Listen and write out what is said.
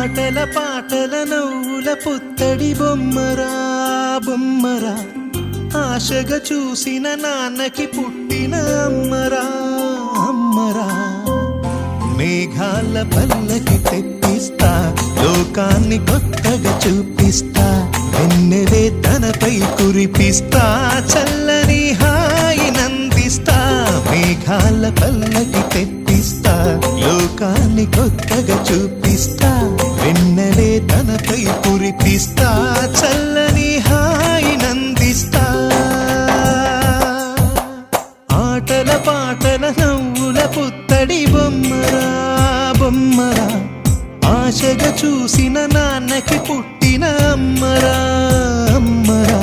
ఆటల పాటల నవ్వుల పుత్తడి బొమ్మరా బొమ్మరా, ఆశగా చూసిన నాన్నకి పుట్టిన అమ్మరా అమ్మరా. మేఘాల పల్లకి తెప్పిస్తా, లోకాన్ని కొత్తగా చూపిస్తా, వెన్నెలే తనపై కురిపిస్తా, చల్లని హాయి నందిస్తా. మేఘాల పల్లకి తెప్పిస్తా, లోకాన్ని కొత్తగా చూపిస్తా, వెన్నెలే తనపై కురిపిస్తా, చల్లని హాయి నందిస్తా. ఆటల పాటల నవ్వుల పుత్తడి బొమ్మరా బొమ్మరా, ఆశగా చూసిన నాన్నకి పుట్టిన అమ్మరా అమ్మరా.